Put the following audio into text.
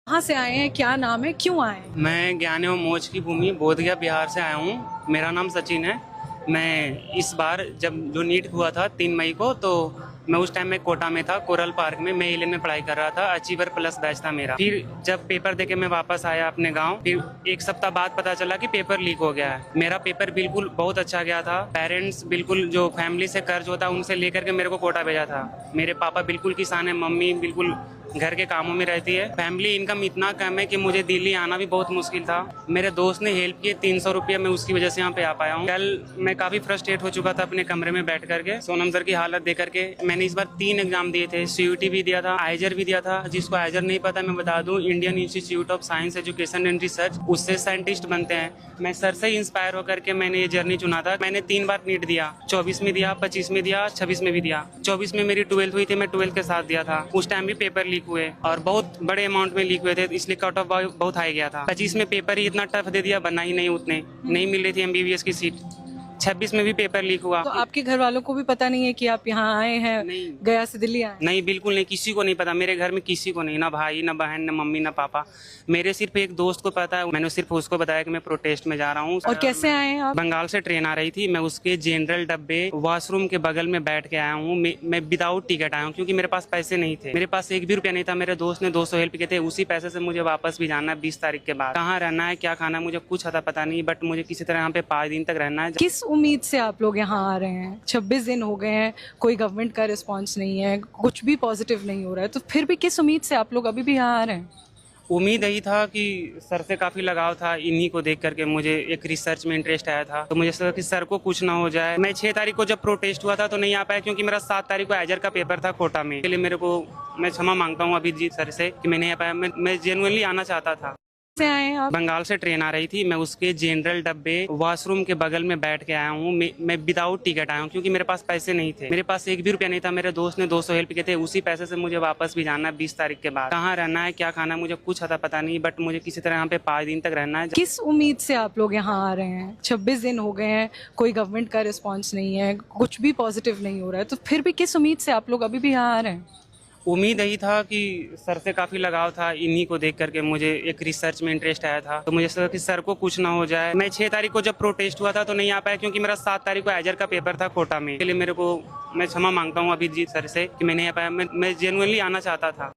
कहाँ से आए हैं, क्या नाम है, क्यों आए हैं? मैं ज्ञान एवं मोक्ष की भूमि बोधगया बिहार से आया हूँ। मेरा नाम सचिन है। मैं इस बार जब जो नीट हुआ था 3 मई को, तो मैं उस टाइम में कोटा में था, कोरल पार्क में मैं 11 में पढ़ाई कर रहा था। अचीवर प्लस बैच था मेरा। फिर जब पेपर देके मैं वापस आया अपने गांव, फिर एक सप्ताह बाद पता चला कि पेपर लीक हो गया है। मेरा पेपर बिल्कुल बहुत अच्छा गया था। पेरेंट्स बिल्कुल जो फैमिली से कर्ज होता है उनसे लेकर के मेरे को कोटा भेजा था। मेरे पापा बिल्कुल किसान है, मम्मी बिल्कुल घर के कामों में रहती है। फैमिली इनकम इतना कम है कि मुझे दिल्ली आना भी बहुत मुश्किल था। मेरे दोस्त ने हेल्प किए, 300 रुपया मैं उसकी वजह से यहाँ पे आ पाया हूँ। कल मैं काफी फ्रस्ट्रेट हो चुका था अपने कमरे में बैठ करके, सोनम सर की हालत देख करके। मैंने इस बार 3 एग्जाम दिए थे, सीयूटी भी दिया था, आइजर भी दिया था। जिसको आइजर नहीं पता मैं बता दूं, Indian institute of science education and research, उससे साइंटिस्ट बनते हैं। मैं सर से इंस्पायर होकर के मैंने ये जर्नी चुना था। मैंने 3 बार नीट दिया, 24 में दिया, 25 में दिया, 26 में भी दिया। 24 में मेरी 12th हुई थी, मैं 12th के साथ दिया था। उस टाइम भी पेपर लीक हुए और बहुत बड़े अमाउंट में लीक हुए थे, इसलिए कट ऑफ बहुत हाई गया था। 25 में पेपर ही इतना टफ दे दिया, बना ही नहीं, उतने नहीं मिल रही थी एमबीबीएस की सीट। 26 में भी पेपर लीक हुआ। तो आपके घर वालों को भी पता नहीं है कि आप यहाँ आए हैं, नहीं, गया से दिल्ली आए हैं? नहीं, बिल्कुल नहीं, किसी को नहीं पता। मेरे घर में किसी को नहीं, ना भाई, ना बहन, ना मम्मी, ना पापा। मेरे सिर्फ एक दोस्त को पता है। मैंने सिर्फ उसको बताया कि मैं प्रोटेस्ट में जा रहा हूँ। और कैसे आए हैं आप? बंगाल से ट्रेन आ रही थी, मैं उसके जनरल डब्बे वॉशरूम के बगल में बैठ के आया हूँ। मैं विदाउट टिकट आया हूँ, क्योंकि मेरे पास पैसे नहीं थे। मेरे पास 1 भी रुपया नहीं था। मेरे दोस्त ने 200 हेल्प किए थे। उसी पैसे से मुझे वापस भी जाना है 20 तारीख के बाद। कहाँ रहना है, क्या खाना है, मुझे कुछ आता पता नहीं, बट मुझे किसी तरह यहाँ पे 5 दिन तक रहना है। किस उम्मीद से आप लोग यहाँ आ रहे हैं? 26 दिन हो गए हैं, कोई गवर्नमेंट का रिस्पांस नहीं है, कुछ भी पॉजिटिव नहीं हो रहा है, तो फिर भी किस उम्मीद से आप लोग अभी भी यहाँ आ रहे हैं? उम्मीद यही था कि सर से काफ़ी लगाव था। इन्हीं को देख करके मुझे एक रिसर्च में इंटरेस्ट आया था, तो मुझे सोचा कि सर को कुछ ना हो जाए। मैं 6 तारीख को जब प्रोटेस्ट हुआ था तो नहीं आ पाया, क्योंकि मेरा 7 तारीख को एजर का पेपर था कोटा में। इसलिए मेरे को, मैं क्षमा मांगता हूँ अभिजीत सर से कि मैं नहीं आ पाया। मैं जेन्युइनली आना चाहता था। कैसे आए हैं आप? बंगाल से ट्रेन आ रही थी, मैं उसके जनरल डब्बे वॉशरूम के बगल में बैठ के आया हूँ। मैं विदाउट टिकट आया हूँ, क्योंकि मेरे पास पैसे नहीं थे। मेरे पास 1 भी रुपया नहीं था। मेरे दोस्त ने 200 हेल्प किए थे। उसी पैसे से मुझे वापस भी जाना है 20 तारीख के बाद। कहाँ रहना है, क्या खाना है, मुझे कुछ आता पता नहीं, बट मुझे किसी तरह यहाँ पे 5 दिन तक रहना है। किस उम्मीद से आप लोग यहाँ आ रहे हैं? 26 दिन हो गए हैं, कोई गवर्नमेंट का रिस्पांस नहीं है, कुछ भी पॉजिटिव नहीं हो रहा है, तो फिर भी किस उम्मीद से आप लोग अभी भी यहाँ आ रहे हैं? उम्मीद यही था कि सर से काफ़ी लगाव था। इन्हीं को देख करके मुझे एक रिसर्च में इंटरेस्ट आया था, तो मुझे सोचा कि सर को कुछ ना हो जाए। मैं 6 तारीख को जब प्रोटेस्ट हुआ था तो नहीं आ पाया, क्योंकि मेरा 7 तारीख को एजर का पेपर था कोटा में। इसलिए मेरे को, मैं क्षमा मांगता हूँ अभिजीत सर से कि मैं नहीं आ पाया। मैं जेन्युइनली आना चाहता था।